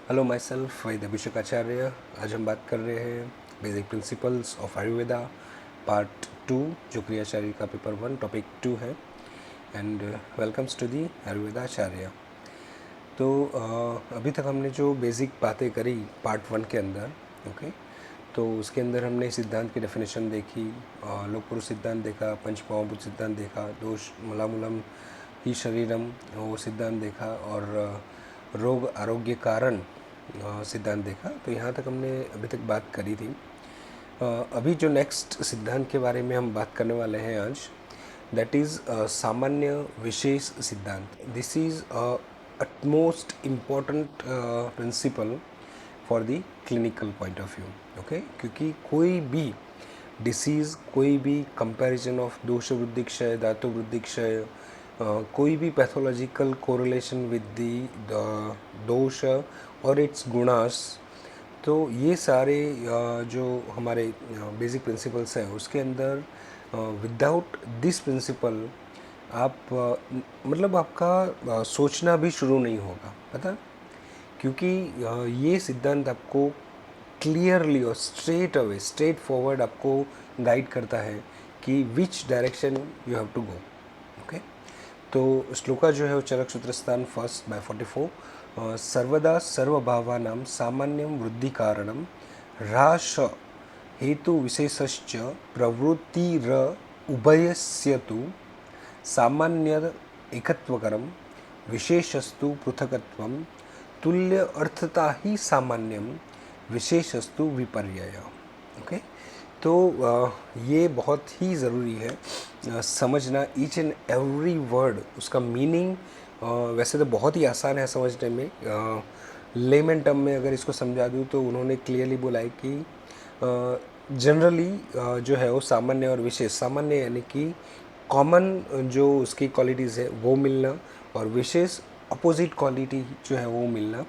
Hello my self वैद अभिषेक आचार्य। आज हम बात कर रहे हैं basic principles of Ayurveda part 2, जो क्रियाचार्य का पेपर 1 टॉपिक 2 है। And welcomes to the Ayurveda Acharya. तो अभी तक हमने जो बेसिक बातें करी पार्ट 1 के अंदर, ओके, तो उसके अंदर हमने सिद्धांत की डेफिनेशन देखी, लोक पुरुष सिद्धांत देखा, पंचमहाभूत सिद्धांत देखा, दोष मलामूलम ही शरीरम वो सिद्धांत देखा, और रोग आरोग्य कारण सिद्धांत देखा। तो यहाँ तक हमने अभी तक बात करी थी। अभी जो नेक्स्ट सिद्धांत के बारे में हम बात करने वाले हैं आज, दैट इज़ सामान्य विशेष सिद्धांत। This is utmost important principle for the clinical point of view, okay. क्योंकि कोई भी डिसीज़, कोई भी कंपैरिजन ऑफ दोष वृद्धि क्षय, धातु वृद्धि क्षय, कोई भी पैथोलॉजिकल कोरिलेशन विद द दोष और इट्स गुणास, तो ये सारे जो हमारे बेसिक प्रिंसिपल्स हैं उसके अंदर विदाउट दिस प्रिंसिपल आप मतलब आपका सोचना भी शुरू नहीं होगा, पता। क्योंकि ये सिद्धांत आपको क्लियरली और स्ट्रेट फॉरवर्ड आपको गाइड करता है कि which direction you have to go, okay. तो श्लोका जो है वो चरक सूत्र स्थान फर्स्ट बाय 44, सर्वदा सर्वभावानां सामान्यं वृद्धि कारणं ह्रास हेतु विशेषश्च प्रवृत्तिर उभयस्य तु सामान्य एकत्वकरम विशेषस्तु पृथकत्वम तुल्य अर्थता ही सामान्यम विशेषस्तु विपर्यय, ओके। तो ये बहुत ही ज़रूरी है समझना ईच एंड एवरी वर्ड, उसका मीनिंग वैसे तो बहुत ही आसान है समझने में। लेमन टर्म में अगर इसको समझा दूँ तो उन्होंने क्लियरली बोला है कि जनरली जो है वो सामान्य और विशेष, सामान्य यानी कि कॉमन जो उसकी क्वालिटीज़ है वो मिलना, और विशेष अपोजिट क्वालिटी जो है वो मिलना,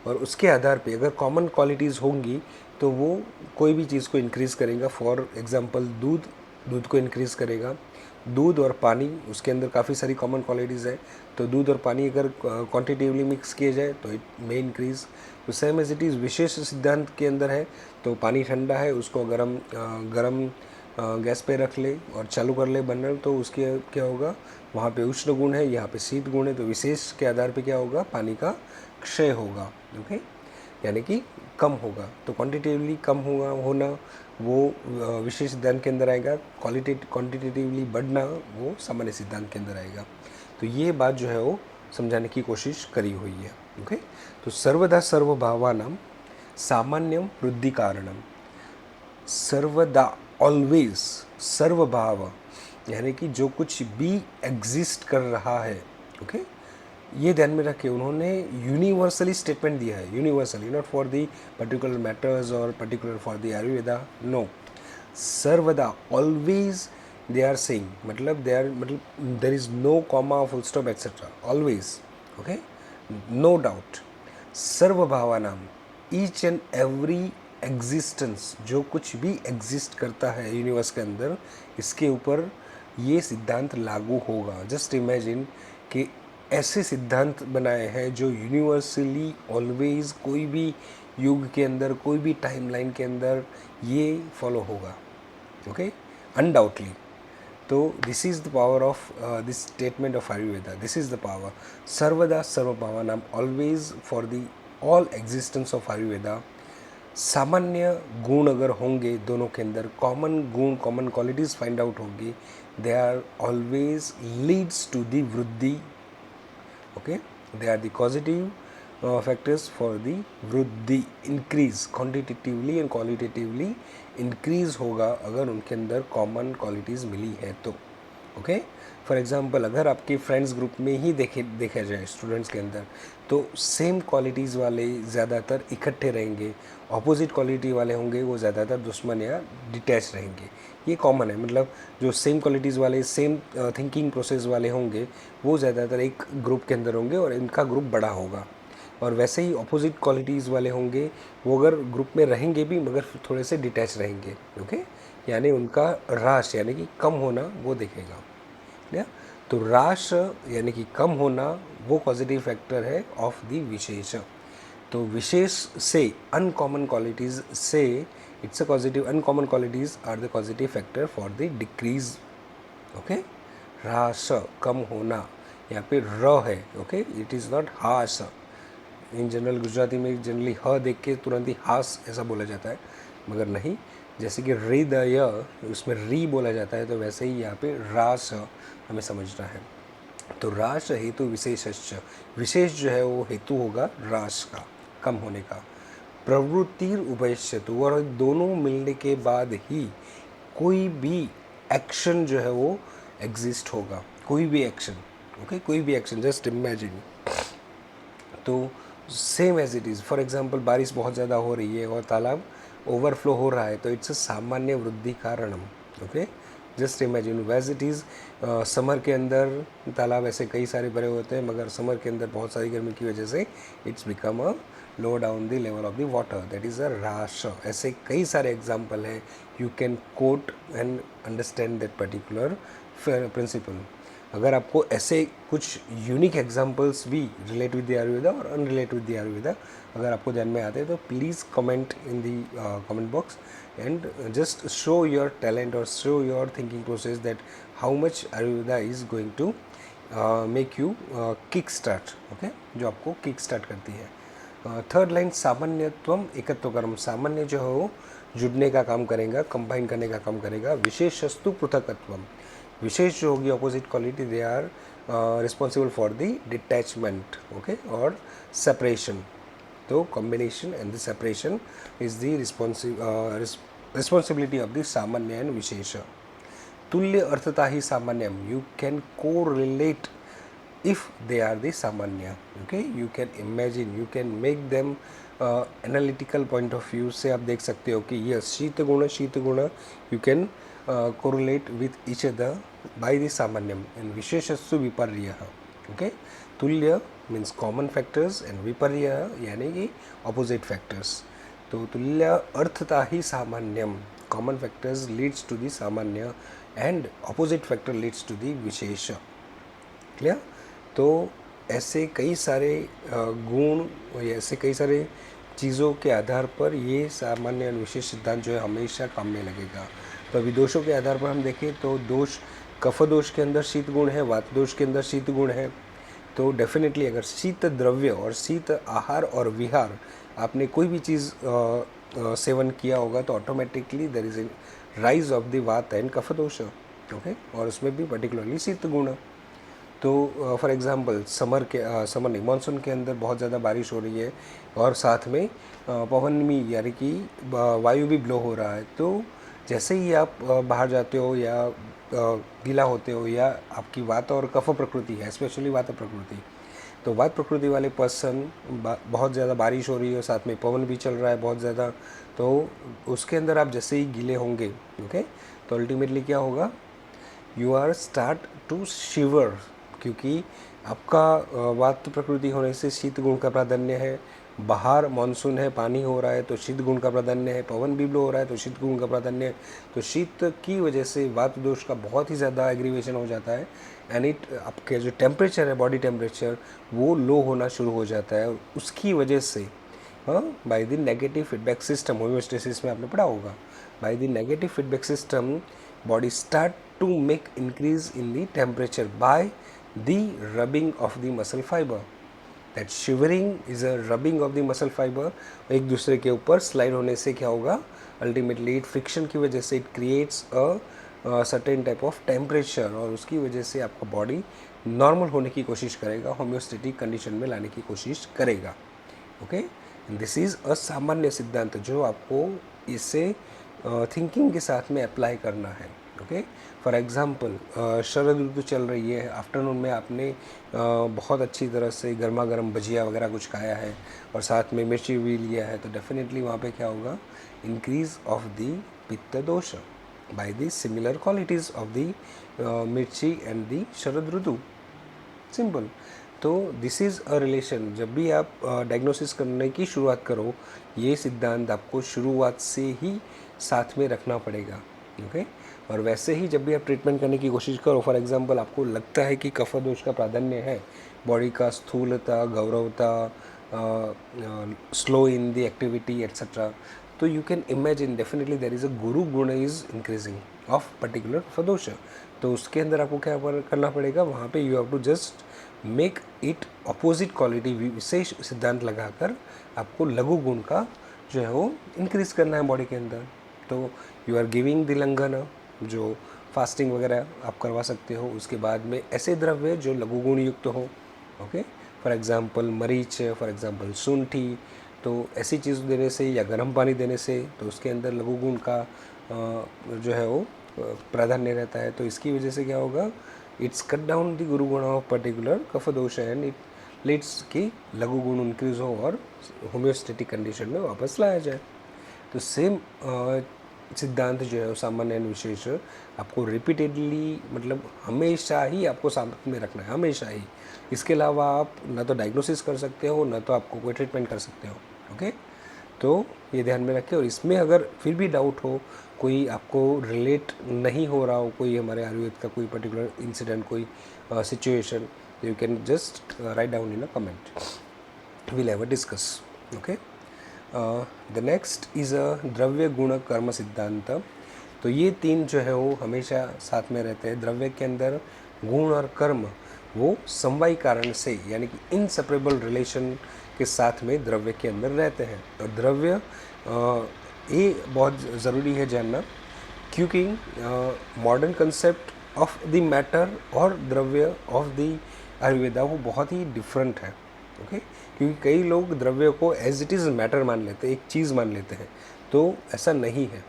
और उसके आधार पे अगर कॉमन क्वालिटीज़ होंगी तो वो कोई भी चीज़ को इंक्रीज़ करेगा। फॉर एग्जांपल दूध को इंक्रीज़ करेगा। दूध और पानी, उसके अंदर काफ़ी सारी कॉमन क्वालिटीज़ है, तो दूध और पानी अगर क्वांटिटिवली मिक्स किए जाए तो इट मे इंक्रीज़। तो सेम एज इट इज़ विशेष सिद्धांत के अंदर है, तो पानी ठंडा है, उसको गरम गैस पे रख ले और चालू कर ले बर्नर, तो उसके क्या होगा, वहाँ पे उष्ण गुण है, यहाँ पे शीत गुण है, तो विशेष के आधार पे क्या होगा, पानी का क्षय होगा, ओके, यानी कि कम होगा। तो क्वांटिटेटिवली कम होना वो विशेष सिद्धांत के अंदर आएगा, क्वांटिटेटिवली बढ़ना वो सामान्य सिद्धांत के अंदर आएगा। तो ये बात जो है वो समझाने की कोशिश करी हुई है, ओके। तो सर्वदा सर्वभावानां सामान्यम वृद्धि कारणम, सर्वदा ऑलवेज, सर्वभाव यानी कि जो कुछ भी एग्जिस्ट कर रहा है, ओके, ये ध्यान में रखे उन्होंने यूनिवर्सली स्टेटमेंट दिया है, universally, not for the particular matters और particular for the Ayurveda, no, सर्वदा ऑलवेज दे आर सेइंग, मतलब दे आर, मतलब there is no comma full stop etcetera, always, okay, no doubt. सर्वभावानाम, ईच एंड एवरी एग्जिस्टेंस, जो कुछ भी exist करता है यूनिवर्स के अंदर, इसके ऊपर ये सिद्धांत लागू होगा। जस्ट इमेजिन कि ऐसे सिद्धांत बनाए हैं जो यूनिवर्सली ऑलवेज, कोई भी युग के अंदर, कोई भी टाइमलाइन के अंदर ये फॉलो होगा, ओके, अनडाउटली। तो this is the power of this statement of Ayurveda, this is the power. सर्वदा सर्वभावानाम, always for the all existence of Ayurveda, सामान्य गुण अगर होंगे दोनों के अंदर, कॉमन गुण, कॉमन क्वालिटीज़ फाइंड आउट होंगी, they are always leads to the वृद्धि, okay, they are the causative factors for the वृद्धि, increase, quantitatively and qualitatively increase होगा अगर उनके अंदर कॉमन क्वालिटीज़ मिली है तो, ओके। फॉर एग्जांपल अगर आपके फ्रेंड्स ग्रुप में ही देखा जाए स्टूडेंट्स के अंदर, तो सेम क्वालिटीज़ वाले ज़्यादातर इकट्ठे रहेंगे, ऑपोजिट क्वालिटी वाले होंगे वो ज़्यादातर दुश्मन या डिटैच रहेंगे। ये कॉमन है, मतलब जो सेम क्वालिटीज़ वाले, सेम थिंकिंग प्रोसेस वाले होंगे वो ज़्यादातर एक ग्रुप के अंदर होंगे और इनका ग्रुप बड़ा होगा। और वैसे ही ऑपोजिट क्वालिटीज़ वाले होंगे वो अगर ग्रुप में रहेंगे भी मगर थोड़े से डिटैच रहेंगे, ओके, यानी उनका ह्रास यानी कि कम होना वो दिखेगा, या तो ह्रास यानी कि कम होना वो पॉजिटिव फैक्टर है ऑफ द विशेष। तो विशेष से अनकॉमन क्वालिटीज़ से it's a positive, uncommon qualities are the positive factor for the decrease. Okay, ह्रास, कम होना, यहाँ पे र है। ओके, इट इज़ नॉट हास। इन जनरल गुजराती में जनरली ह देख के तुरंत ही हास ऐसा बोला जाता है, मगर नहीं, जैसे कि हृदय उसमें री बोला जाता है, तो वैसे ही यहाँ पे रास हमें समझना है। तो रास हेतु विशेषश्च, विशेष जो है वो हेतु होगा रास का, कम होने का। प्रवृत्तिर उभयश्चतु, और दोनों मिलने के बाद ही कोई भी एक्शन जो है वो एग्जिस्ट होगा, कोई भी एक्शन। ओके, कोई भी एक्शन, जस्ट इमेजिन। तो same as it is, for example बारिश बहुत ज़्यादा हो रही है और तालाब ओवरफ्लो हो रहा है, तो इट्स अ सामान्य वृद्धि कारणम। Okay, just imagine was it is. Summer के अंदर तालाब ऐसे कई सारे भरे होते हैं, मगर समर के अंदर बहुत सारी गर्मी की वजह से it's become a low down the level of the water, that is a rash. ऐसे कई सारे एग्जाम्पल हैं, you can quote and understand that particular principle. अगर आपको ऐसे कुछ यूनिक एग्जांपल्स भी रिलेट विद द आयुर्वेदा और अनरिलेट विद द आयुर्वेदा अगर आपको ध्यान में आते हैं, तो please comment in the comment box and just show your talent और show your thinking process that how much Ayurveda is going to make you kick start. Okay, जो आपको किक स्टार्ट करती है। थर्ड लाइन, सामान्यत्वम एकत्वकर्म, सामान्य जो है वो जुड़ने का काम करेगा, कंबाइन करने का काम करेगा। विशेषस्तु पृथकत्वम, विशेष जो होगी opposite quality, they are responsible for the detachment. Okay, और सेपरेशन। तो combination and the separation is the responsibility of the सामान्य एंड विशेष। तुल्य अर्थता ही सामान्यम, you can correlate if they are the samanya. Okay, you can imagine, you can make them analytical point of view से आप देख सकते हो कि yes, शीत गुण you can correlate with each other by the samanyam and विशेषस्तु विपर्ययः। okay, तुल्य means common factors and विपर्ययः यानी कि opposite factors। तो तुल्य अर्थता ही सामान्यम, common factors leads to the samanya and opposite factor leads to the विशेष। क्लियर? तो ऐसे कई सारे गुण या ऐसे कई सारे चीज़ों के आधार पर ये सामान्य और विशेष सिद्धांत जो है हमेशा काम में लगेगा। तो अभी दोषों के आधार पर हम देखें तो दोष, कफ दोष के अंदर शीत गुण है, वात दोष के अंदर शीत गुण है। तो डेफिनेटली अगर शीत द्रव्य और शीत आहार और विहार आपने कोई भी चीज़ सेवन किया होगा, तो automatically there is a rise of the वात एंड कफ दोष। ओके, और उसमें भी पर्टिकुलरली शीत गुण। तो फॉर एग्ज़ाम्पल समर नहीं, मानसून के अंदर बहुत ज़्यादा बारिश हो रही है और साथ में पवन भी यानी कि वायु भी ब्लो हो रहा है। तो जैसे ही आप बाहर जाते हो या गीला होते हो या आपकी वात और कफ प्रकृति है, स्पेशली वात प्रकृति, तो वात प्रकृति वाले पर्सन बहुत ज़्यादा बारिश हो रही है और साथ में पवन भी चल रहा है बहुत ज़्यादा, तो उसके अंदर आप जैसे ही गीले होंगे, ओके, तो अल्टीमेटली क्या होगा, यू आर स्टार्ट टू शिवर, क्योंकि आपका वात प्रकृति होने से शीत गुण का प्राधान्य है। बाहर मानसून है, पानी हो रहा है तो शीत गुण का प्राधान्य है, पवन भी ब्लो हो रहा है तो शीत गुण का प्राधान्य है। तो शीत की वजह से वात दोष का बहुत ही ज़्यादा एग्रीवेशन हो जाता है एंड आपके जो टेम्परेचर है, बॉडी टेम्परेचर, वो लो होना शुरू हो जाता है। और उसकी वजह से by the negative feedback system, homeostasis में आपने पढ़ा होगा, by the negative feedback system body start to make increase in the temperature by the rubbing of the muscle fiber. That shivering is a rubbing of the muscle fiber. एक दूसरे के ऊपर slide होने से क्या होगा, अल्टीमेटली फ्रिक्शन की वजह से it creates a certain type of temperature, और उसकी वजह से आपका बॉडी नॉर्मल होने की कोशिश करेगा, होम्योस्टेटिक कंडीशन में लाने की कोशिश करेगा। ओके, दिस इज़ अ सामान्य सिद्धांत जो आपको इसे थिंकिंग के साथ में अप्लाई करना है। ओके, फॉर एग्ज़ाम्पल शरद ऋतु चल रही है, आफ्टरनून में आपने बहुत अच्छी तरह से गर्मा गर्म भजिया वगैरह कुछ खाया है और साथ में मिर्ची भी लिया है, तो डेफिनेटली वहाँ पे क्या होगा, increase of the pitta dosha by the similar qualities of the mirchi and the sharad ritu. Simple. तो दिस इज़ अ रिलेशन। जब भी आप डायग्नोसिस करने की शुरुआत करो, ये सिद्धांत आपको शुरुआत से ही साथ में रखना पड़ेगा। ओके, और वैसे ही जब भी आप ट्रीटमेंट करने की कोशिश करो, फॉर एग्जांपल आपको लगता है कि कफ दोष का प्राधान्य है, बॉडी का स्थूलता, गौरवता slow in the activity, etc. तो you can imagine definitely there is a guru guna is increasing of particular फदोश. तो उसके अंदर आपको क्या करना पड़ेगा, वहाँ पे you have to just make it opposite quality, विशेष सिद्धांत लगाकर आपको लघु गुण का जो है वो इंक्रीज करना है बॉडी के अंदर. तो यू आर गिविंग द लंघन, जो फास्टिंग वगैरह आप करवा सकते हो. उसके बाद में ऐसे द्रव्य जो लघु गुण युक्त हो, ओके, फॉर एग्जांपल मरीच, फॉर एग्जांपल शुंठी. तो ऐसी चीज़ देने से या गर्म पानी देने से तो उसके अंदर लघु गुण का जो है वो प्राधान्य रहता है. तो इसकी वजह से क्या होगा, इट्स कट डाउन द गुरु गुण ऑफ पर्टिकुलर कफ दोष एंड इट लीड्स कि लघु गुण इंक्रीज हो और होम्योस्टेटिक कंडीशन में वापस लाया जाए. तो सेम सिद्धांत जो है सामान्य एंड विशेष आपको रिपीटेडली, मतलब हमेशा ही आपको साथ में रखना है, हमेशा ही. इसके अलावा आप ना तो डायग्नोसिस कर सकते हो, ना तो आपको कोई ट्रीटमेंट कर सकते हो. ओके, तो ये ध्यान में रखें. और इसमें अगर फिर भी डाउट हो, कोई आपको रिलेट नहीं हो रहा हो, कोई हमारे आयुर्वेद का कोई पर्टिकुलर इंसिडेंट, कोई situation, you can just write down in a comment, we'll have a discuss. Okay, the next is a द्रव्य गुण कर्म सिद्धांत. तो ये तीन जो है वो हमेशा साथ में रहते हैं. द्रव्य के अंदर गुण और कर्म वो समवायी कारण से, यानी कि इनसेपरेबल रिलेशन के साथ में द्रव्य के अंदर रहते हैं. और द्रव्य ये बहुत ज़रूरी है जानना, क्योंकि modern concept of the matter और द्रव्य ऑफ द आयुर्वेदा वो बहुत ही डिफरेंट है. ओके, क्योंकि कई लोग द्रव्य को एज इट इज़ मैटर मान लेते हैं, एक चीज़ मान लेते हैं. तो ऐसा नहीं है,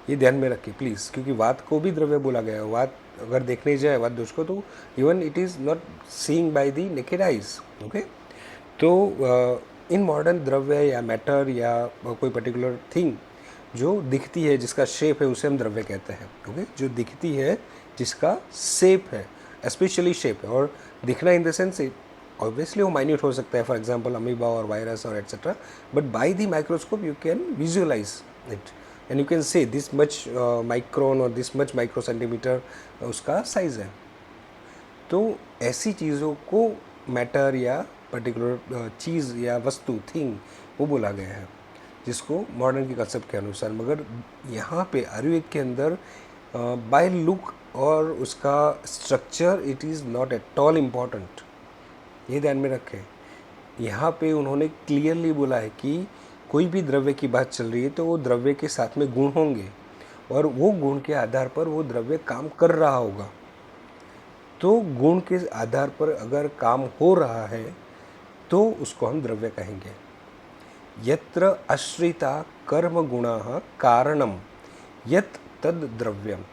ये ध्यान में रखिए प्लीज़. क्योंकि वात को भी द्रव्य बोला गया है. वात अगर देखने जाए वात दोष को, तो even it is not seeing by the naked eyes. Okay, तो इन मॉडर्न द्रव्य या मैटर या कोई पर्टिकुलर थिंग जो दिखती है, जिसका शेप है, उसे हम द्रव्य कहते हैं. ओके, जो दिखती है, जिसका शेप है, स्पेशली शेप है. और दिखना इन द सेंस ऑब्वियसली वो माइन्यूट हो सकता है, फॉर एग्जांपल अमीबा और वायरस और etcetera, but by the microscope you can visualise it and you can say this much micron और दिस मच माइक्रो सेंटीमीटर उसका साइज़ है. तो ऐसी चीज़ों को मैटर या पर्टिकुलर चीज़ या वस्तु, थिंग, वो बोला गया है, जिसको मॉडर्न के कंसेप्ट के अनुसार. मगर यहाँ पे आयुर्वेद के अंदर बाय लुक और उसका structure it is not at all important. ये ध्यान में रखें. यहाँ पे उन्होंने क्लियरली बोला है कि कोई भी द्रव्य की बात चल रही है तो वो द्रव्य के साथ में गुण होंगे, और वो गुण के आधार पर वो द्रव्य काम कर रहा होगा. तो गुण के आधार पर अगर काम हो रहा है तो उसको हम द्रव्य कहेंगे. यत्र आश्रिता कर्म गुणाः कारणम यत् तद द्रव्यम.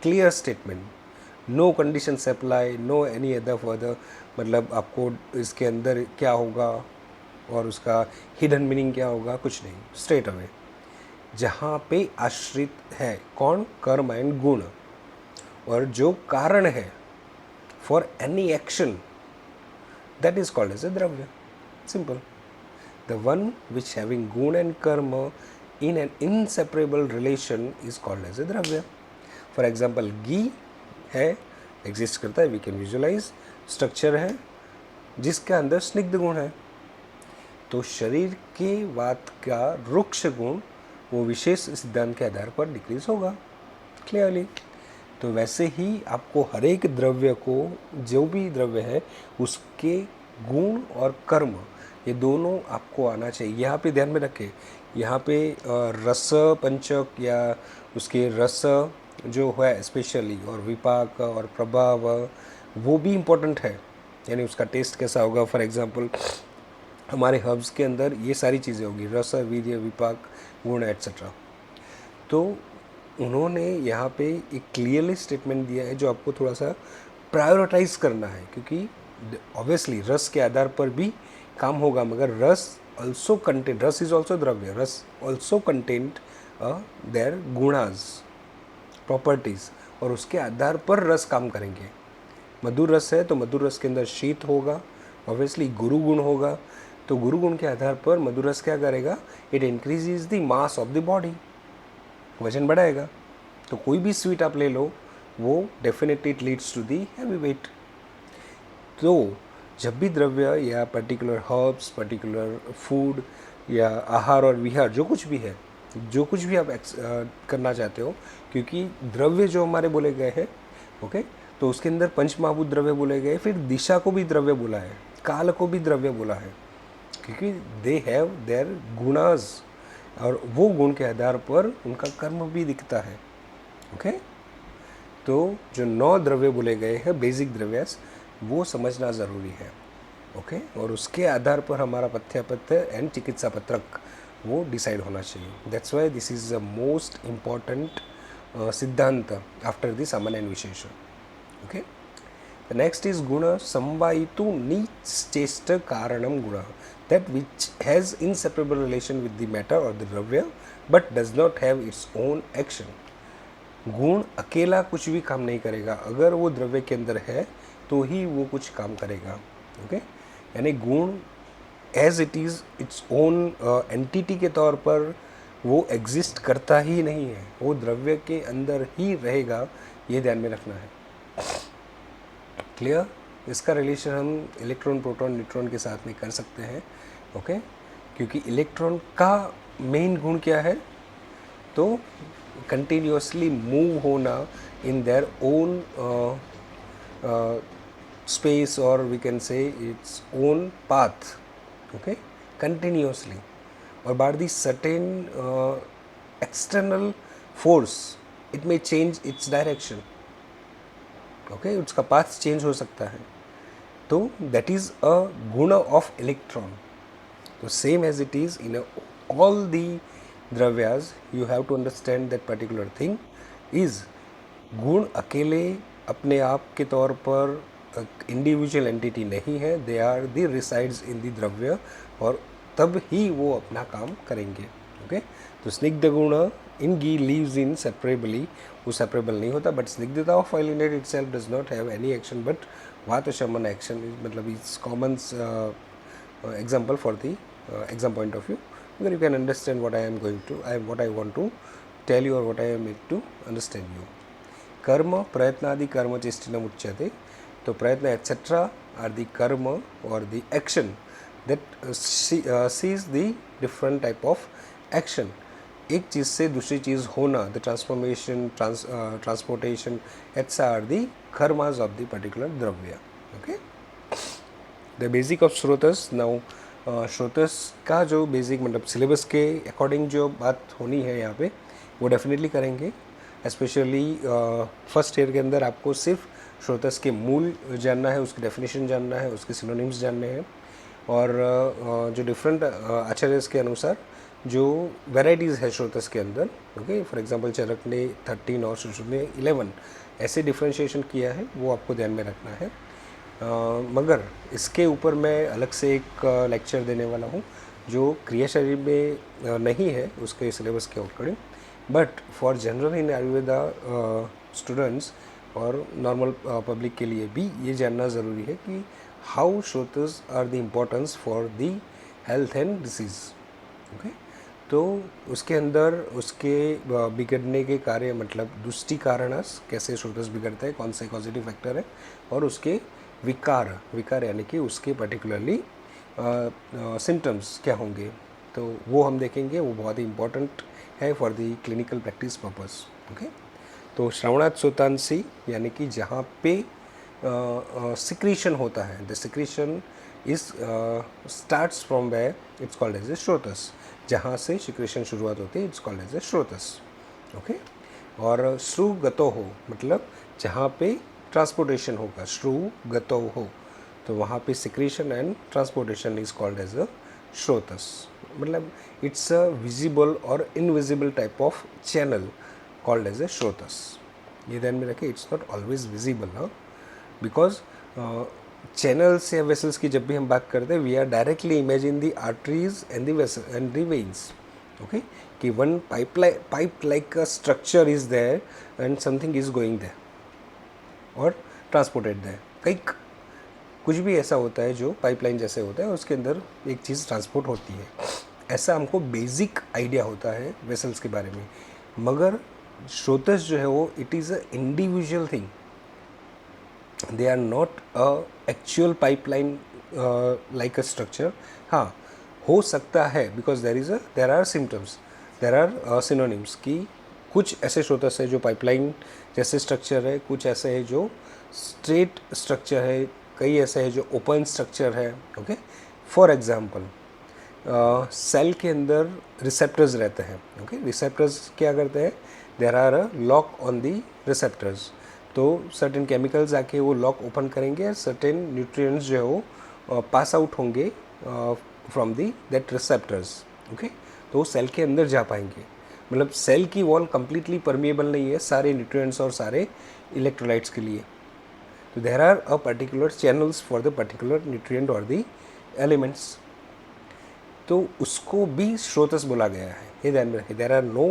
Clear statement, no conditions apply, no any other further. मतलब आपको इसके अंदर क्या होगा और उसका हिडन मीनिंग क्या होगा, कुछ नहीं, स्ट्रेट अवे. जहाँ पे आश्रित है कौन, कर्म एंड गुण, और जो कारण है for any action, that is called as a dravya. Simple. The one which having guna and karma in an inseparable relation is called as a dravya. For example घी है, एग्जिस्ट करता है, वी कैन विजुअलाइज. स्ट्रक्चर है जिसके अंदर स्निग्ध गुण है. तो शरीर के वात का रुक्ष गुण वो विशेष सिद्धांत के आधार पर डिक्रीज होगा क्लियरली. तो वैसे ही आपको हर एक द्रव्य को, जो भी द्रव्य है, उसके गुण और कर्म, ये दोनों आपको आना चाहिए. यहाँ पे ध्यान में रखें, यहाँ पे रस पंचक या उसके रस जो है स्पेशली, और विपाक और प्रभाव, वो भी इम्पोर्टेंट है. यानी उसका टेस्ट कैसा होगा. फॉर एग्जांपल हमारे हर्ब्स के अंदर ये सारी चीज़ें होगी, रस, वीर्य, विपाक, गुण एट्सेट्रा. तो उन्होंने यहाँ पे एक क्लियरली स्टेटमेंट दिया है जो आपको थोड़ा सा प्रायोरिटाइज करना है, क्योंकि ऑब्वियसली रस के आधार पर भी काम होगा, मगर रस ऑल्सो कंटेंट, रस इज ऑल्सो द्रव्य, रस ऑल्सो कंटेंट देयर गुणाज, प्रॉपर्टीज़, और उसके आधार पर रस काम करेंगे. मधुर रस है तो मधुर रस के अंदर शीत होगा, ऑब्वियसली गुरु गुण होगा. तो गुरु गुण के आधार पर मधुर रस क्या करेगा, it increases the mass of the body, वजन बढ़ाएगा. तो कोई भी स्वीट आप ले लो, वो definitely it leads to the heavy weight. तो जब भी द्रव्य या पर्टिकुलर हर्ब्स, पर्टिकुलर फूड या आहार और विहार जो कुछ भी है, जो कुछ भी आप करना चाहते हो, क्योंकि द्रव्य जो हमारे बोले गए हैं, ओके, तो उसके अंदर पंच महाभूत द्रव्य बोले गए, फिर दिशा को भी द्रव्य बोला है, काल को भी द्रव्य बोला है, क्योंकि दे हैव देयर गुणास, और वो गुण के आधार पर उनका कर्म भी दिखता है। ओके, तो जो 9 द्रव्य बोले गए हैं बेसिक द्रव्यस, वो समझना ज़रूरी है। ओके, और उसके आधार पर हमारा पथ्यपत्र एंड चिकित्सा पत्रक वो डिसाइड होना चाहिए। That's why this is the most important सिद्धांत आफ्टर द सामान्य एंड विशेष। ओके, द नेक्स्ट इज गुण समवायितु निश्चेष्ट कारणम गुण, that which has inseparable relation with the matter or the द्रव्य but does not have its own action। गुण अकेला कुछ भी काम नहीं करेगा, अगर वो द्रव्य के अंदर है तो ही वो कुछ काम करेगा। ओके, यानी गुण as it is its own entity के तौर पर वो एग्जिस्ट करता ही नहीं है, वो द्रव्य के अंदर ही रहेगा, ये ध्यान में रखना है। क्लियर? इसका रिलेशन हम इलेक्ट्रॉन, प्रोटॉन, न्यूट्रॉन के साथ में कर सकते हैं। ओके, क्योंकि इलेक्ट्रॉन का मेन गुण क्या है, तो कंटिन्यूसली मूव होना इन देयर ओन स्पेस, और we can say its own path. Okay, continuously, और by the certain external force it may change its direction. Okay, उसका पाथ चेंज हो सकता है, तो that is a guna of electron. तो same as it is in all the dravyas, you have to understand that particular thing is guna अकेले अपने आप के तौर पर इंडिविजुअल एंटिटी नहीं है, they are the resides in the द्रव्य, और तब ही वो अपना काम करेंगे। ओके, तो स्निग्ध गुण इन घी लीव्स इन सेपरेबली, वो सेपरेबल नहीं होता, but स्निग्धता of oil in it itself does not have any action, but वात शमन एक्शन, मतलब it's common example for the exam point of view, because you can understand what I am going to, what I want to tell you, or what I am made to understand you. कर्म प्रयत्नादि कर्म चेष्टिनम उच्यते, तो प्रयत्न etcetera are the karma और the action that sees the different type of action. एक चीज़ से दूसरी चीज़ होना, द ट्रांसफॉर्मेशन, ट्रांसपोर्टेशन, एट्सा are the karmas of the particular dravya. Okay, the basic of srotas. Now srotas का जो बेसिक, मतलब सिलेबस के अकॉर्डिंग जो बात होनी है यहाँ पे, वो डेफिनेटली करेंगे। स्पेशली फर्स्ट ईयर के अंदर आपको सिर्फ स्रोतस के मूल जानना है, उसकी डेफिनेशन जानना है, उसके सिनोनिम्स जानने हैं, और जो डिफरेंट आचार्यस के अनुसार जो वेराइटीज़ है स्रोतस के अंदर। ओके, फॉर एग्जांपल चरक ने 13 और सुश्रुत ने 11 ऐसे डिफ्रेंशिएशन किया है, वो आपको ध्यान में रखना है। मगर इसके ऊपर मैं अलग से एक लेक्चर देने वाला हूँ जो क्रिया शरीर में नहीं है उसके सिलेबस के according, but for general in Ayurveda students और नॉर्मल पब्लिक के लिए भी ये जानना ज़रूरी है कि how srotas are the importance for the health and disease. Okay, तो उसके अंदर उसके बिगड़ने के कार्य, मतलब दुष्टि कारणस, कैसे श्रोतस बिगड़ता है, कौन से पॉजिटिव फैक्टर है, और उसके विकार यानी कि उसके पर्टिकुलरली सिम्टम्स क्या होंगे, तो वो हम देखेंगे। वो बहुत ही इम्पोर्टेंट है for the clinical practice purpose. Okay, तो श्रवणात् सोतांसी यानी कि जहाँ पे सिक्रीशन होता है, the secretion is starts from where, it's called as a srotas. जहाँ से सिक्रीशन शुरुआत होती है, it's called as a srotas. Okay, और श्रुगतो हो मतलब जहाँ पे ट्रांसपोर्टेशन होगा, श्रुगतो हो, तो वहाँ पे secretion and transportation is called as a srotas. मतलब इट्स अ विजिबल और invisible type of channel called as a srotas. ये ध्यान में रखें, इट्स नॉट ऑलवेज विजिबल ना, बिकॉज चैनल्स या वेसल्स की जब भी हम बात करते हैं, we are directly imagine the arteries and the vessel and the veins. Okay, कि one pipe like a structure is there and something is going there और ट्रांसपोर्टेड देयर। कई कुछ भी ऐसा होता है जो पाइपलाइन जैसे होता है, उसके अंदर एक चीज़ ट्रांसपोर्ट होती है, ऐसा हमको बेसिक आइडिया होता है वेसल्स के बारे में। मगर श्रोतस जो है वो it is a individual thing. They are not a actual pipeline like a structure. हाँ, हो सकता है because there are symptoms, there are synonyms कि कुछ ऐसे स्रोतस है जो पाइपलाइन जैसे स्ट्रक्चर है, कुछ ऐसे है जो स्ट्रेट स्ट्रक्चर है, कई ऐसे है जो ओपन स्ट्रक्चर है. ओके, फॉर एग्जाम्पल सेल के अंदर रिसेप्टर्स रहते हैं. ओके, रिसेप्टर्स क्या करते हैं, there are a lock on the receptors. तो सर्टेन केमिकल्स आके वो लॉक ओपन करेंगे, सर्टेन न्यूट्रिएंट्स जो है वो पास आउट होंगे from the that receptors. Okay, तो वो सेल के अंदर जा पाएंगे. मतलब सेल की वॉल कंप्लीटली परमिएबल नहीं है सारे न्यूट्रिएंट्स और सारे इलेक्ट्रोलाइट्स के लिए. तो there are a particular channels for the particular nutrient और दी एलिमेंट्स. तो उसको भी स्रोतस बोला गया है. ये ध्यान में रखें, there are no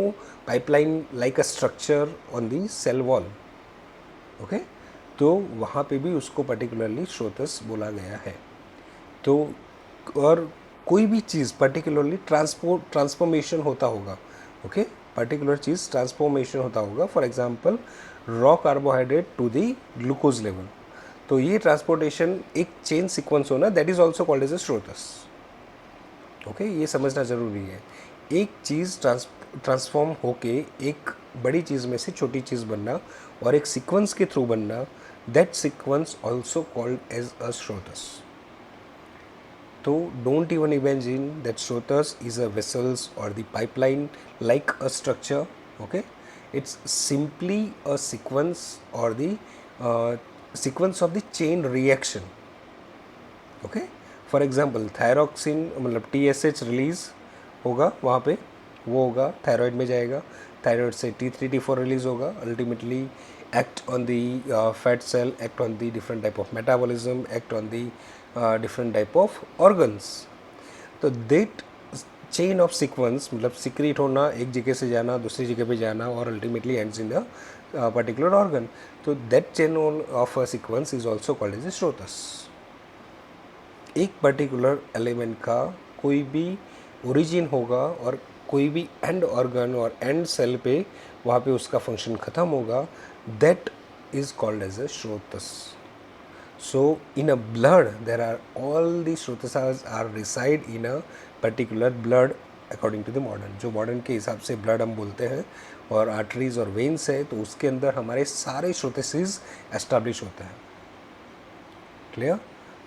pipeline like a structure on the cell wall. Okay, तो वहाँ पे भी उसको पर्टिकुलरली स्रोतस बोला गया है. तो और कोई भी चीज़ पर्टिकुलरली ट्रांसफॉर्मेशन होता होगा. ओके, पर्टिकुलर चीज़ ट्रांसफॉर्मेशन होता होगा. For example raw carbohydrate to the glucose level. तो ये ट्रांसपोर्टेशन एक चेन सीक्वेंस होना, that is also called as a srotas. Okay, ये समझना ज़रूरी है. एक चीज़ ट्रांसफॉर्म होके एक बड़ी चीज़ में से छोटी चीज़ बनना और एक सीक्वेंस के थ्रू बनना, that sequence also called as a srotas. तो don't even imagine that Srotas is a vessels or the pipeline like a structure. Okay, it's simply a sequence or the sequence of the chain reaction. Okay, for example thyroxine मतलब TSH release होगा वहाँ पे, वो होगा thyroid में जाएगा, thyroid से T3 T4 release होगा, ultimately act on the fat cell, act on the different type of metabolism, act on the different type of organs. तो दैट चेन ऑफ सीक्वेंस मतलब सीक्रेट होना, एक जगह से जाना दूसरी जगह पे जाना और ultimately ends in the particular organ. तो that chain of a sequence is also called as a srotas. एक पर्टिकुलर एलिमेंट का कोई भी ओरिजिन होगा और कोई भी एंड ऑर्गन और एंड सेल पे वहाँ पे उसका फंक्शन ख़त्म होगा, that is called as a srotas. So in a blood there are all the srotasas are reside in a particular blood according to the modern. जो मॉडर्न के हिसाब से ब्लड हम बोलते हैं और आर्टरीज और वेन्स है, तो उसके अंदर हमारे सारे स्रोतसेस एस्टैब्लिश होते हैं. क्लियर?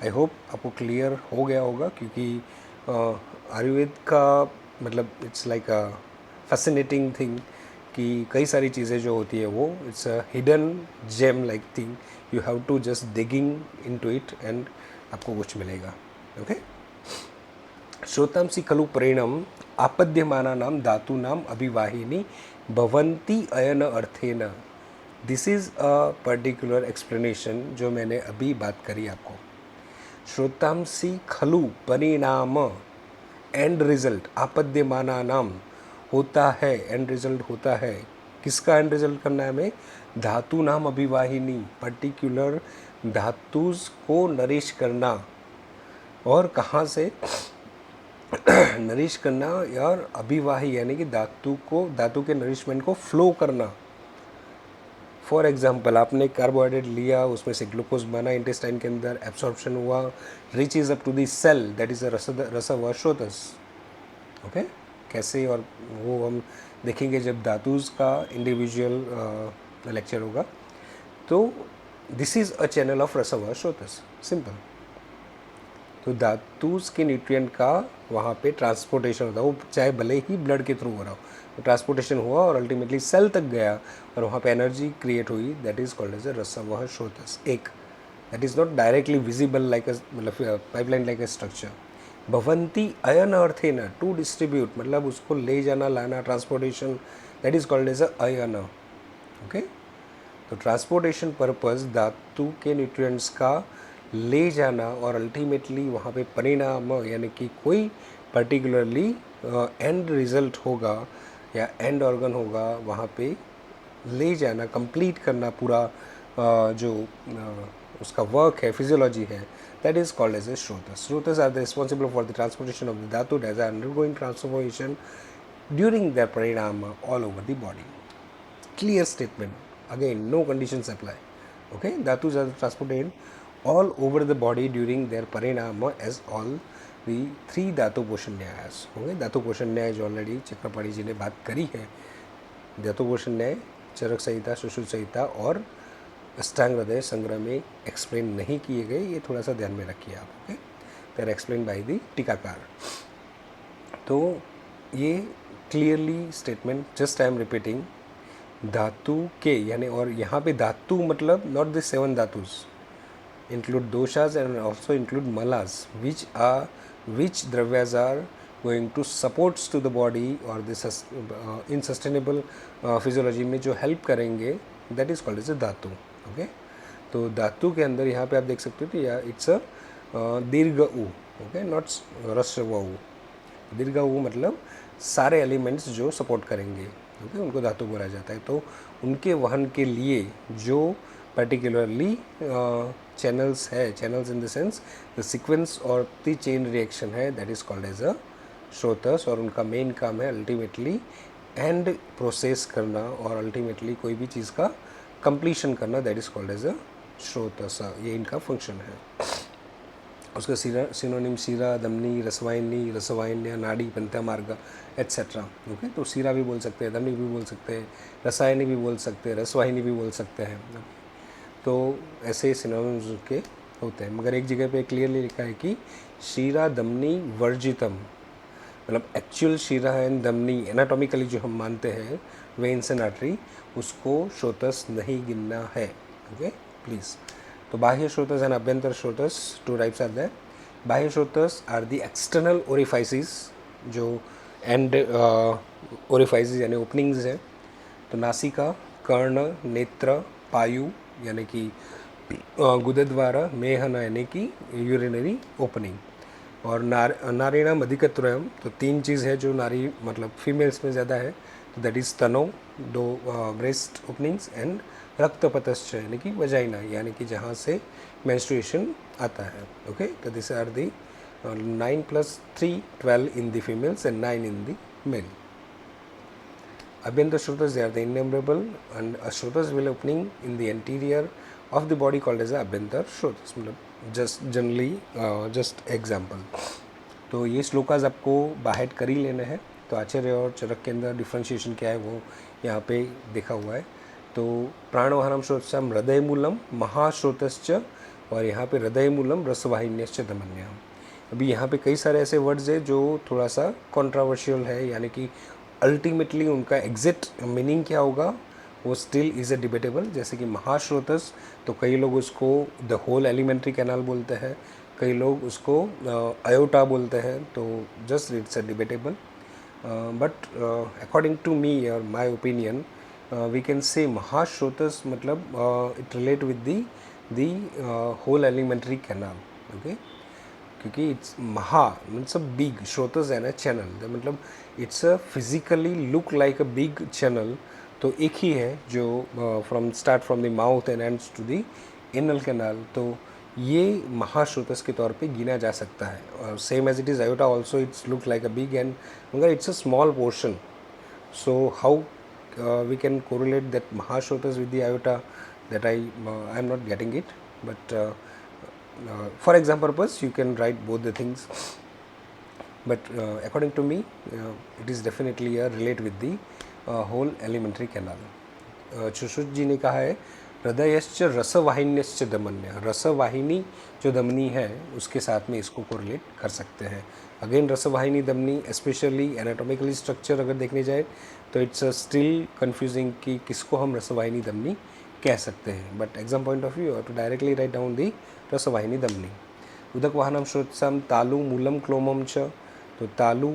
आई होप आपको क्लियर हो गया होगा, क्योंकि आयुर्वेद का मतलब it's like a fascinating thing कि कई सारी चीज़ें जो होती है वो it's a hidden gem like thing. You have to just digging into it and आपको कुछ मिलेगा. ओके, श्रोतांसी खलु परिणम आपद्यमानानां धातूनाम अभिवाहिनी भवन्ति अयन अर्थेन. This is a particular explanation जो मैंने अभी बात करी आपको. श्रोतांसी खलु परिणाम एंड रिजल्ट आपद्यमाना नाम होता है, एंड रिजल्ट होता है. किसका एंड रिजल्ट करना है हमें? धातु नाम अभिवाहिनी, पर्टिकुलर धातुज को नरिश करना. और कहाँ से नरिश करना यार? अभिवाही यानी कि धातु के नरिशमेंट को फ्लो करना. फॉर एग्जाम्पल आपने कार्बोहाइड्रेट लिया, उसमें से ग्लूकोज बना इंटेस्टाइन के अंदर, एब्सॉर्प्शन हुआ, reach is up to the cell, that is a rasava srotas. Okay, कैसे? और वो हम देखेंगे जब धातुज का इंडिविजुअल लेक्चर होगा. तो this is a channel of rasava srotas, simple. तो धातुज के न्यूट्रिएंट का वहाँ पे ट्रांसपोर्टेशन होता है, वो चाहे भले ही ब्लड के थ्रू हो रहा हो, तो ट्रांसपोर्टेशन हुआ और अल्टीमेटली सेल तक गया और वहाँ पे एनर्जी क्रिएट हुई, that is called as a rasavaha srotas. एक that is not directly visible like मतलब पाइपलाइन लाइक ए स्ट्रक्चर. भवंती अयन अर्थेन, टू डिस्ट्रीब्यूट मतलब उसको ले जाना लाना, transportation, that is called as a ayana. Okay, तो ट्रांसपोर्टेशन पर्पस धातु के न्यूट्रिएंट्स का ले जाना और अल्टीमेटली वहाँ पे परिणाम यानी कि कोई पर्टिकुलरली एंड रिजल्ट होगा या एंड ऑर्गन होगा, वहाँ पे ले जाना, कंप्लीट करना पूरा जो उसका वर्क है, फिजियोलॉजी है, that is called as a srotas. Srotas are the responsible for the transportation of the dhatu as undergoing transformation during the parinam all over the body. Clear statement. Again, no conditions apply. Okay, dhatus are transported all over the body during their parinama as all the three धातु पोषण न्याय होंगे. धातु पोषण न्याय जो already Chakrapani जी ने बात करी है. धातु पोषण न्याय चरक संहिता, सुश्रुत संहिता और अष्टांग हृदय संग्रह में एक्सप्लेन नहीं किए गए. ये थोड़ा सा ध्यान में रखिए आप. Okay, they are explain by the tikakar. तो ये clearly statement, just I am repeating, धातु के यानी, और यहाँ पे धातु मतलब not the 7 dhatus, include doshas and also include malas, which dravyas are going to supports to the body or this in sustainable physiology में जो हेल्प करेंगे, that is called as a धातु. ओके, तो धातु के अंदर यहाँ पे आप देख सकते हो कि या इट्स अ दीर्घ उ. ओके, नॉट ह्रस्व उ. दीर्घ उ मतलब सारे एलिमेंट्स जो सपोर्ट करेंगे, ओके, उनको धातु बोला जाता है. तो उनके वहन के लिए जो पर्टिकुलरली चैनल्स है, channels in the sense the sequence और द चेन रिएक्शन है, that is called as a srotas. और उनका मेन काम है अल्टीमेटली एंड प्रोसेस करना और अल्टीमेटली कोई भी चीज़ का कंप्लीशन करना, that is called as a srotas. ये इनका फंक्शन है. उसका सिनोनिम सीरा, दमनी, रसवाहिनी, रसवाहिन्य, नाड़ी, पंथा मार्ग एट्सेट्रा. ओके, तो सीरा भी बोल सकते हैं, दमनी भी बोल सकते हैं, रसायनी भी बोल सकते हैं, रसवाहिनी भी बोल सकते हैं. तो ऐसे सिनोनिम्स के होते हैं. मगर एक जगह पे क्लियरली लिखा है कि शीरा दमनी वर्जितम, मतलब एक्चुअल शीरा एंड दमनी एनाटॉमिकली जो हम मानते हैं वेन्स एंड आर्टरी, उसको श्रोतस नहीं गिनना है. Okay, please. तो बाह्य श्रोतस एंड अभ्यंतर श्रोतस, 2 टाइप्स आर देयर. बाह्य श्रोतस आर द एक्सटर्नल ओरिफाइसिस, जो एंड ओरिफाइसिस यानी ओपनिंग्स हैं. तो नासिका, कर्ण, नेत्र, पायु यानी कि गुदद्वारा, मेहना यानी कि यूरिनरी ओपनिंग, और नारीणाम अधिकत्रयम. तो 3 चीज़ है जो नारी मतलब फीमेल्स में ज़्यादा है. तो दैट इज़ तनो, 2 ब्रेस्ट ओपनिंग्स, एंड रक्तपतश्च यानी कि वजाइना, यानी कि जहाँ से मेंस्ट्रुएशन आता है. ओके, तो this are the 9 + 3 12 in the females and 9 in the male. Abhyanta shrotas, they are the innumerable, and a shrotas will opening in the anterior of the body called as a abhyanta shrotas. मतलब just generally just example. तो ये श्लोकाज आपको बाहर कर ही लेने हैं. तो आचार्य और चरक के अंदर डिफ्रेंशिएशन क्या है वो यहाँ पे देखा हुआ है. तो प्राणवाहनम श्रोतस्याम हृदय मूलम महाश्रोतश्च, और यहाँ पे हृदय मूलम रसवाहिन्यश्च दमन्याम. अभी यहाँ पे कई सारे ऐसे वर्ड्स है जो थोड़ा सा कॉन्ट्रावर्शियल है, यानी कि अल्टीमेटली उनका एग्जैक्ट मीनिंग क्या होगा वो स्टिल इज़ अ डिबेटेबल. जैसे कि महाश्रोतस, तो कई लोग उसको द होल एलिमेंट्री कैनाल बोलते हैं, कई लोग उसको अयोटा बोलते हैं. तो just it's a debatable, but according to me और my opinion we can say mahasrotas मतलब it relate with the whole elementary canal. Okay, क्योंकि it's maha means a big, srotas है ना चैनल, मतलब it's a physically look like a big channel. तो एक ही है जो start from the mouth and ends to the anal canal. तो ये महाश्रोतस के तौर पे गिना जा सकता है. और same as it is aorta also, it's look like a big and मगर it's a small portion. So how we can correlate that mahasrotas with the aorta, that I am not getting it, but for exam purpose you can write both the things, but according to me it is definitely a relate with the whole elementary canal. Sushruta ji ने कहा है हृदयश्च रसवाहिन्यश्च दमन्य, रसवाहिनी जो दमनी है उसके साथ में इसको correlate कर सकते हैं. अगेन रसवाहिनी दमनी स्पेशली एनाटॉमिकली स्ट्रक्चर अगर देखने जाए तो इट्स स्टिल कन्फ्यूजिंग कि किसको हम रसवाहिनी दमनी कह सकते हैं. But exam point of view to directly write down the रसवाहिनी दमनी. उदक वाहनम श्रोत्सम तालु मूलम क्लोमम च. तो तालु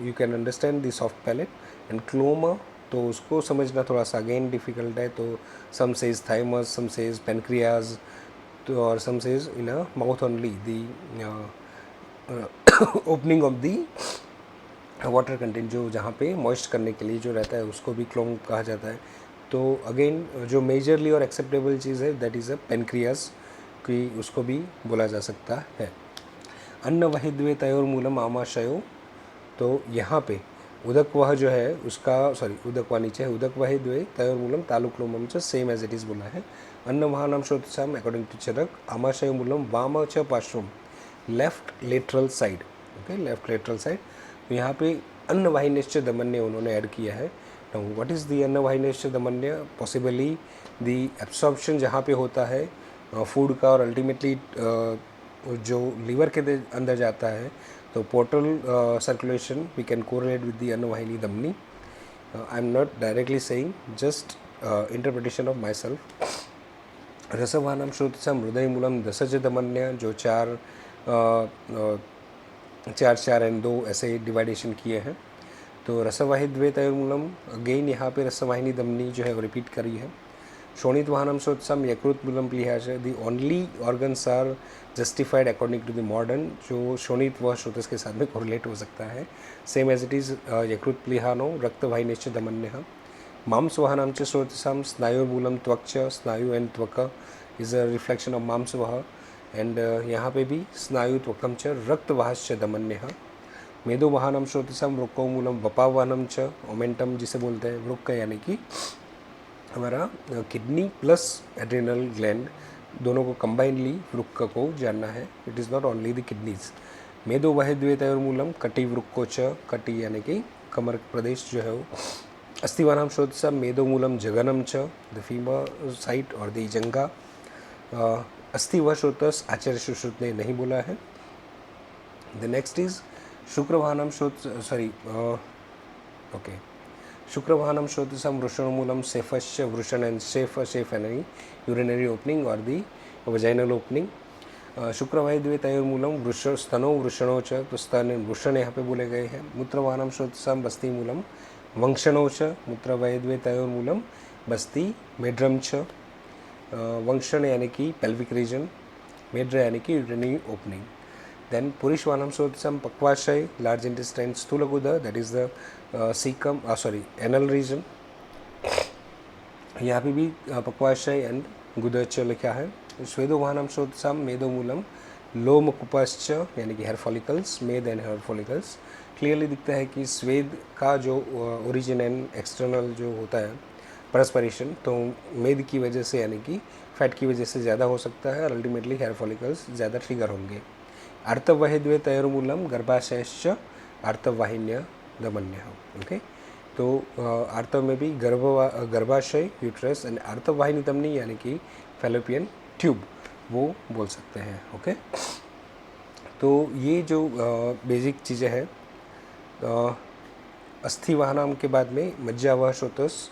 you can understand the soft palate, and क्लोम तो उसको समझना थोड़ा सा अगेन डिफ़िकल्ट है. तो some says thymus, some says pancreas, तो और some says in a mouth only the opening of the water content, जो जहाँ पे मॉइस्ट करने के लिए जो रहता है उसको भी क्लोम कहा जाता है. तो अगेन जो मेजरली और एक्सेप्टेबल चीज़ है दैट इज़ अ पेनक्रियाज, कि उसको भी बोला जा सकता है. अन्न वहिद्वे तयोर मूलम आमाशयो. तो यहाँ पे उदक वह जो है उसका उदक वह नीचे है, उदक वह द्वे तयोर्मूलम तालुक लोमम च सेम एज इट इज़ बोला है। अन्न वहानम श्रोतसाम अकॉर्डिंग टू चरक आमाशय मूलम वाम च पार्श्वम left lateral side, okay left lateral side. तो यहाँ पे अन्न वाहिन्यश्च दमन्य उन्होंने ऐड किया है। नाउ व्हाट इज़ दी अन्न वाहिन्यश्च दमन्य? पॉसिबली दी एब्सॉर्प्शन जहाँ पे होता है फूड का और अल्टीमेटली जो लीवर के अंदर जाता है, तो portal circulation we can correlate with the अन्न वाहिनी धमनी। I am not directly saying, just interpretation of myself. रसवानम श्रोतसम हृदय मूलम दसज दमन्य, जो चार चार एंड दो ऐसे डिवाइडेशन किए हैं। तो रसवाहि द्वे तयोर्मूलम, अगेन यहाँ पे रसवाहिनी दमनी जो है वो रिपीट करी है। शोणित वाहनम श्रोतसम यकृत मूलम प्लीहाश, the only organs are justified according to the modern, जो शोणित व श्रोतस के साथ में कोरिलेट हो सकता है, सेम एज इट इज़ यकृत प्लीहानो रक्तवाहिनीश्च दमन्य। मांसवाहनम च श्रोतसम स्नायुर्मूलम त्वक च, स्नायु एंड त्वक इज अ रिफ्लेक्शन ऑफ मांसवाह, एंड यहाँ पे भी स्नायु त्वकम च रक्तवाहश्च दमन्य। मेदो वाहनम श्रोतसम वृक्को मूलम वपावाहनम च, ओमेंटम जिसे बोलते हैं वृक्क, यानी कि हमारा किडनी प्लस एड्रिनल ग्लैंड दोनों को कंबाइनली वृक्क को जानना है। It is not only the kidneys. मेदो वह द्वे तयोर्मूलम कटी वृक्को च, कटी यानी कि कमर प्रदेश जो है वो। अस्थिवानम श्रोतसम मेदो मूलम जगनम च, द फीमर साइट और द जंगा। अस्थि व श्रोतस आचार्य सुश्रुत ने नहीं बोला है। द नेक्स्ट इज शुक्रवाहनम श्रोत ओके शुक्रवाहनम श्रोतसम वृषणमूलम सेफश्च, वृषण एंड सेफ यानी यूरिनरी ओपनिंग और दी वजाइनल ओपनिंग। शुक्रवायु द्वे तयोर्मूलम वृष स्तनो वृषणो च, तो स्तन वृषण यहाँ पे बोले गए हैं। मूत्रवाहनम श्रोतसम बस्ती मूलम वंशनो च, मूत्रवायु द्वे तयोर्मूलम बस्ती मेड्रम च। वंशन यानी कि पेल्विक रीजन, मेड्र यानी कि urinary opening. Then Purishwanam Shodhasam Pakvashay, large intestine Sthulaguda, that is the cecum, anal region. यहाँ पे भी पक्वाशय एंड गुदच लिखा है। स्वेदोवाहनम श्रोतसम मेदोमूलम लोम कुपश्च, यानी कि हेयर फॉलिकल्स, मेद एंड हेयर फॉलिकल्स। क्लियरली दिखता है कि स्वेद का जो ओरिजिन एंड एक्सटर्नल जो होता है परस्परेशन, तो मेद की वजह से यानी कि फैट की वजह से ज़्यादा हो सकता है और अल्टीमेटली हेयर फॉलिकल्स ज़्यादा ट्रिगर होंगे। आर्तववाहि द्वे तयोर्मूलम गर्भाशयश्च आर्तववाहिन्य दमन्य। ओके, तो आर्तव में भी गर्भाशय यूट्रस एंड आर्तववाहिनी दमनी यानी कि फैलोपियन ट्यूब वो बोल सकते हैं। ओके, तो ये जो बेसिक चीज़ें हैं। अस्थिवाहनम के बाद में मज्जावह श्रोतस,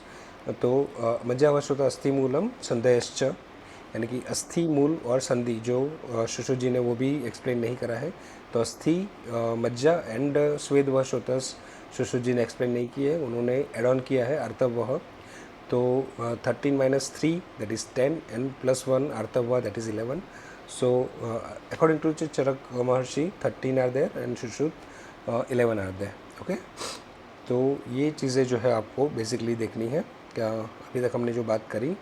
तो मज्जावह श्रोत अस्थि मूलम संधयश्च, यानी कि अस्थि मूल और संधि जो सुश्रुत जी ने वो भी एक्सप्लेन नहीं करा है। तो अस्थि मज्जा एंड स्वेद व श्रोतस सुश्रुत जी ने एक्सप्लेन नहीं किए, उन्होंने एड ऑन किया है आर्तवह। तो 13 - 3 दैट इज़ 10 एंड +1 आर्तवह that is 11। So according to Charaka Maharshi 13 are there and Sushruta 11 are there. Okay, तो ये चीज़ें जो है आपको बेसिकली देखनी है। क्या अभी तक हमने जो बात करी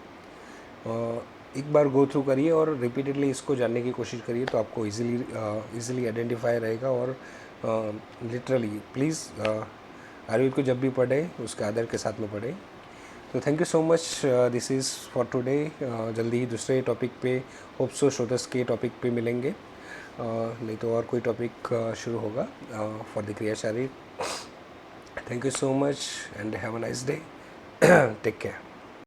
एक बार गो थ्रू करिए और रिपीटेडली इसको जानने की कोशिश करिए, तो आपको इजीली आइडेंटिफाई रहेगा। और लिटरली प्लीज़ आयुर्वेद को जब भी पढ़ें उसके आदर के साथ में पढ़ें। तो thank you so much, this is for today. जल्दी ही दूसरे टॉपिक पे होप सो श्रोतस के टॉपिक पे मिलेंगे, नहीं तो और कोई टॉपिक शुरू होगा फॉर द क्रिया शारीर। Thank you so much and have a nice day. Take care.